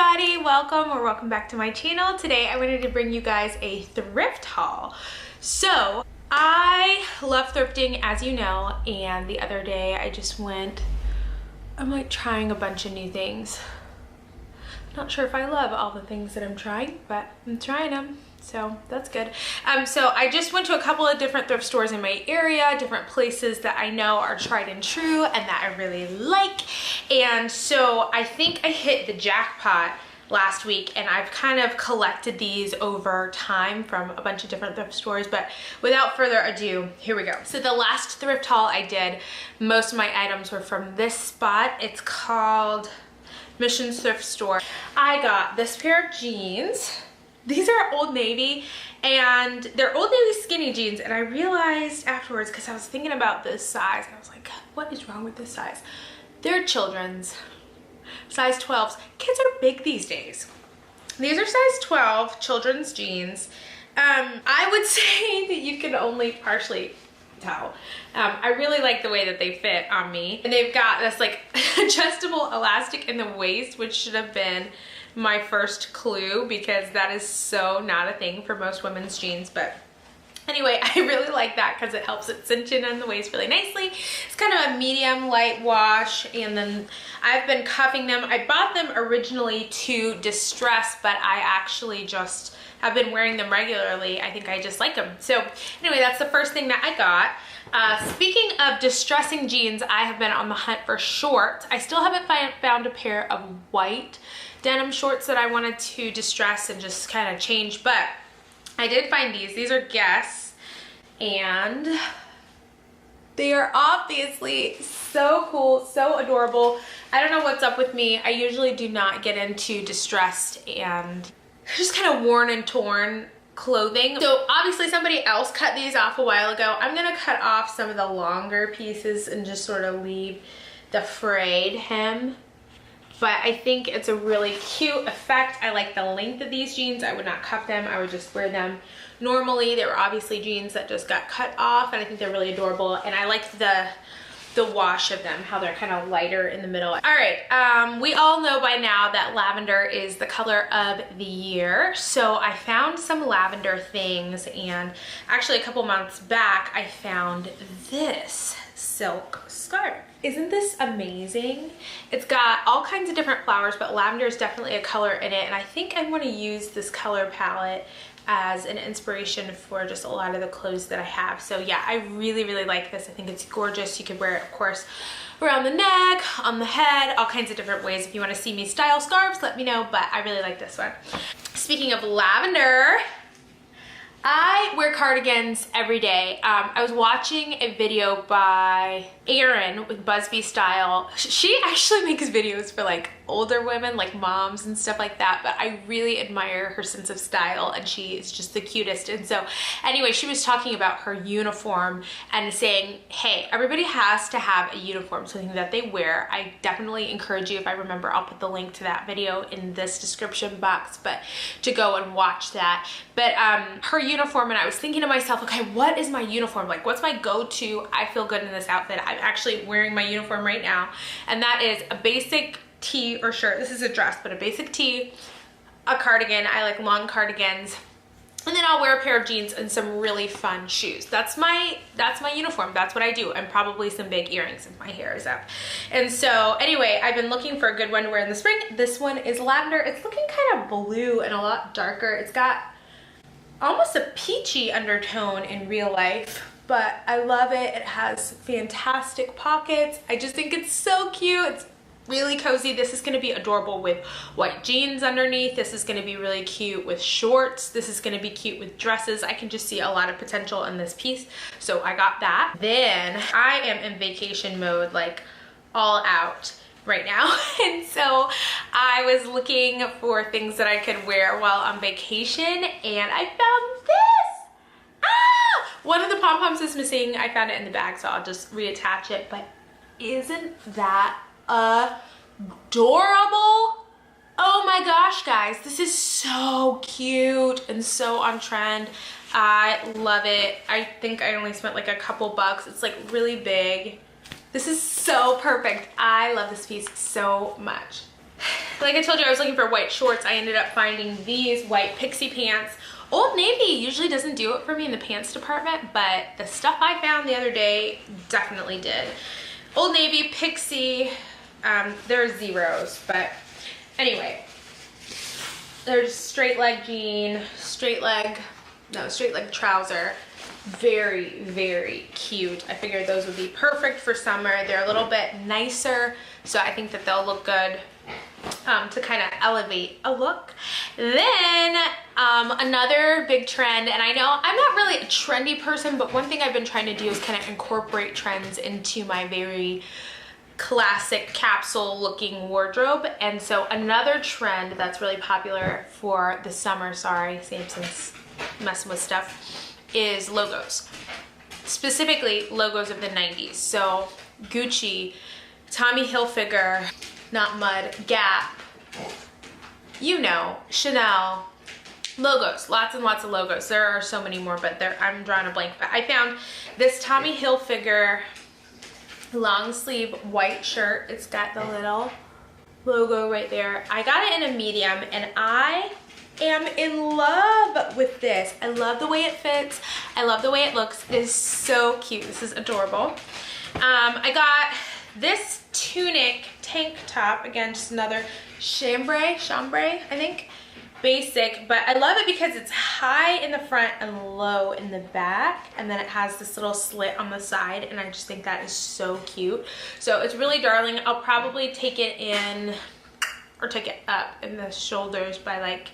everybody, welcome back to my channel. Today I wanted to bring you guys a thrift haul. So I love thrifting, as you know, and the other day I'm like trying a bunch of new things. Not sure if I love all the things that I'm trying, but I'm trying them, so that's good. So I just went to a couple of different thrift stores in my area, different places that I know are tried and true and that I really like. And so I think I hit the jackpot last week, and I've kind of collected these over time from a bunch of different thrift stores. But without further ado, here we go. So the last thrift haul I did, most of my items were from this spot. It's called Mission's Thrift Store. I got this pair of jeans. These are Old Navy, and they're Old Navy skinny jeans, and I realized afterwards, because I was thinking about this size, I was like, what is wrong with this size? They're children's, size 12s. Kids are big these days. These are size 12 children's jeans. I would say that you can only partially tell. I really like the way that they fit on me. And they've got this like adjustable elastic in the waist, which should have been my first clue, because that is so not a thing for most women's jeans. But anyway, I really like that because it helps it cinch in on the waist really nicely. It's kind of a medium light wash, and then I've been cuffing them. I bought them originally to distress, but I actually just have been wearing them regularly. I think I just like them. So anyway, that's the first thing that I got. Speaking of distressing jeans, I have been on the hunt for shorts. I still haven't found a pair of white denim shorts that I wanted to distress and just kind of change, but I did find these. These are Guess, and they are obviously so cool, so adorable. I don't know what's up with me. I usually do not get into distressed and just kind of worn and torn clothing. So obviously somebody else cut these off a while ago. I'm gonna cut off some of the longer pieces and just sort of leave the frayed hem. But I think it's a really cute effect. I like the length of these jeans. I would not cuff them. I would just wear them normally. They were obviously jeans that just got cut off, and I think they're really adorable. And I like the wash of them, how they're kind of lighter in the middle. All right, we all know by now that lavender is the color of the year. So I found some lavender things, and actually a couple months back, I found this silk scarf. Isn't this amazing? It's got all kinds of different flowers, but lavender is definitely a color in it, and I think I want to use this color palette as an inspiration for just a lot of the clothes that I have. So yeah, I really, really like this. I think it's gorgeous. You could wear it, of course, around the neck, on the head, all kinds of different ways. If you want to see me style scarves, let me know, but I really like this one. Speaking of lavender, I wear cardigans every day. I was watching a video by Erin with Busby Style. She actually makes videos for like older women, like moms and stuff like that, but I really admire her sense of style, and she is just the cutest. And so anyway, she was talking about her uniform and saying, hey, everybody has to have a uniform, something that they wear. I definitely encourage you, if I remember, I'll put the link to that video in this description box, but to go and watch that. But her uniform, and I was thinking to myself, okay, what is my uniform? Like, what's my go-to? I feel good in this outfit. I'm actually wearing my uniform right now, and that is a basic tee or shirt. This is a dress, but a basic tee, a cardigan. I like long cardigans. And then I'll wear a pair of jeans and some really fun shoes. That's my uniform. That's what I do. And probably some big earrings if my hair is up. And so anyway, I've been looking for a good one to wear in the spring. This one is lavender. It's looking kind of blue and a lot darker. It's got almost a peachy undertone in real life, but I love it. It has fantastic pockets. I just think it's so cute. It's really cozy. This is going to be adorable with white jeans underneath. This is going to be really cute with shorts. This is going to be cute with dresses. I can just see a lot of potential in this piece, so I got that. Then I am in vacation mode, like all out right now, and so I was looking for things that I could wear while on vacation, and I found this. One of the pom-poms is missing. I found it in the bag, so I'll just reattach it. But isn't that adorable? Oh my gosh, guys, this is so cute and so on trend. I love it. I think I only spent like a couple bucks. It's like really big. This is so perfect. I love this piece so much. like I told you, I was looking for white shorts. I ended up finding these white pixie pants. Old Navy usually doesn't do it for me in the pants department, but the stuff I found the other day definitely did. Old Navy, pixie, there's zeros, but anyway. There's straight leg jean, straight leg trouser. Very, very cute. I figured those would be perfect for summer. They're a little bit nicer, so I think that they'll look good to kind of elevate a look. Then another big trend, and I know I'm not really a trendy person, but one thing I've been trying to do is kind of incorporate trends into my very classic capsule looking wardrobe. And so another trend that's really popular for the summer, sorry, Samson's messing with stuff, is logos. Specifically logos of the 90s. So Gucci, Tommy Hilfigar, not Mud, Gap, you know, Chanel, logos, lots and lots of logos. There are so many more, but I'm drawing a blank. But I found this Tommy Hilfigar long sleeve white shirt. It's got the little logo right there. I got it in a medium and I am in love with this. I love the way it fits. I love the way it looks. It is so cute. This is adorable. I got this tunic tank top, again, just another chambray, I think, basic, but I love it because it's high in the front and low in the back, and then it has this little slit on the side, and I just think that is so cute. So it's really darling. I'll probably take it in, or take it up in the shoulders by like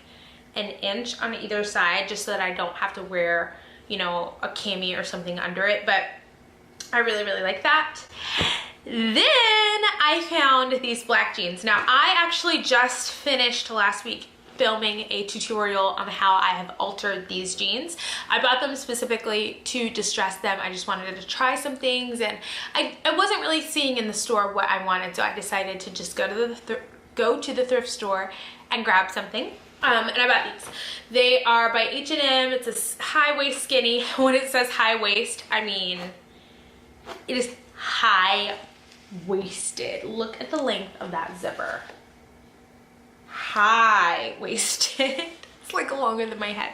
an inch on either side, just so that I don't have to wear, you know, a cami or something under it, but I really, really like that. Then I found these black jeans. Now, I actually just finished last week filming a tutorial on how I have altered these jeans. I bought them specifically to distress them. I just wanted to try some things, and I wasn't really seeing in the store what I wanted, so I decided to just go to the thrift store and grab something. And I bought these. They are by H&M. It's a high waist skinny. When it says high waist, I mean, it is high waisted. Look at the length of that zipper. High waisted. It's like longer than my head.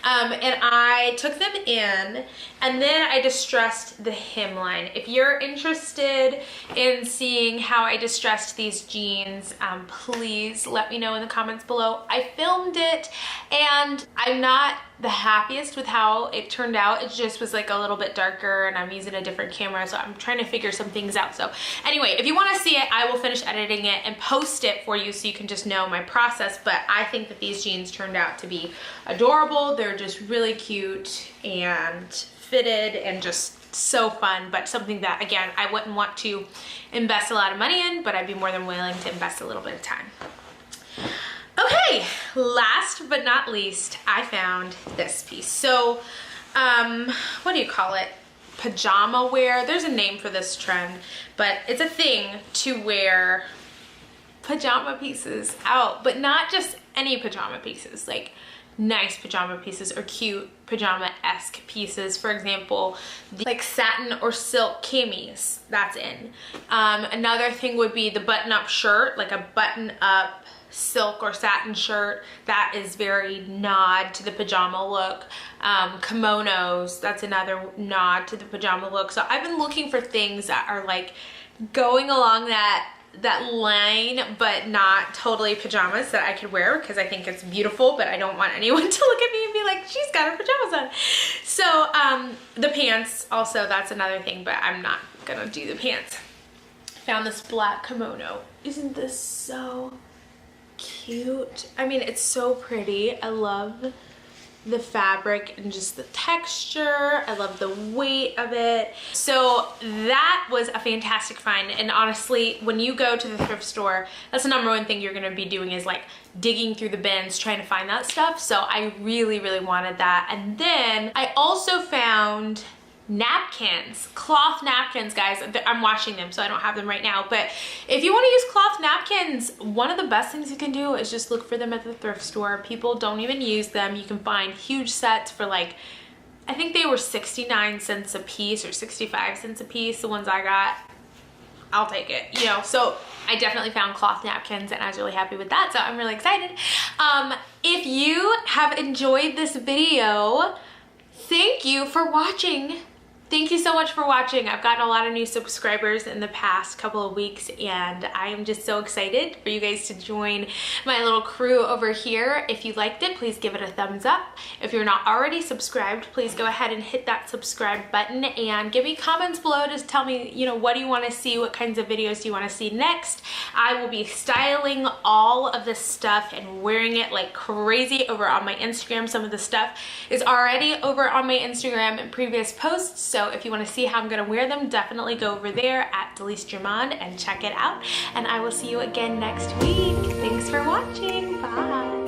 And I took them in, and then I distressed the hemline. If you're interested in seeing how I distressed these jeans, please let me know in the comments below. I filmed it, and I'm not the happiest with how it turned out. It just was like a little bit darker, and I'm using a different camera, so I'm trying to figure some things out. So anyway, if you want to see it, I will finish editing it and post it for you so you can just know my process. But I think that these jeans turned out to be adorable. They're just really cute and fitted and just so fun, but something that, again, I wouldn't want to invest a lot of money in, but I'd be more than willing to invest a little bit of time. Okay, last but not least, I found this piece. So, what do you call it? Pajama wear. There's a name for this trend, but it's a thing to wear pajama pieces out, but not just any pajama pieces, like nice pajama pieces or cute pajama-esque pieces. For example, like satin or silk camis, that's in. Another thing would be the button-up shirt, like a button-up silk or satin shirt. That is very nod to the pajama look. Kimonos, that's another nod to the pajama look. So I've been looking for things that are like going along that line, but not totally pajamas, that I could wear because I think it's beautiful, but I don't want anyone to look at me and be like, she's got her pajamas on. So the pants also, that's another thing, but I'm not gonna do the pants. Found this black kimono. Isn't this so cute? I mean, it's so pretty. I love the fabric and just the texture. I love the weight of it. So that was a fantastic find, and honestly, when you go to the thrift store, that's the number one thing you're gonna be doing, is like digging through the bins trying to find that stuff. So I really, really wanted that. And then I also found napkins, cloth napkins, guys. I'm washing them, so I don't have them right now, but if you want to use cloth napkins, one of the best things you can do is just look for them at the thrift store. People don't even use them. You can find huge sets for like, I think they were 69 cents a piece or 65 cents a piece, the ones I got. I'll take it, you know. So I definitely found cloth napkins and I was really happy with that, so I'm really excited. If you have enjoyed this video, thank you for watching. Thank you so much for watching. I've gotten a lot of new subscribers in the past couple of weeks and I am just so excited for you guys to join my little crew over here. If you liked it, please give it a thumbs up. If you're not already subscribed, please go ahead and hit that subscribe button and give me comments below to tell me, you know, what do you want to see? What kinds of videos do you want to see next? I will be styling all of this stuff and wearing it like crazy over on my Instagram. Some of the stuff is already over on my Instagram in previous posts. So if you want to see how I'm going to wear them, definitely go over there at Delise Germond and check it out. And I will see you again next week. Thanks for watching. Bye.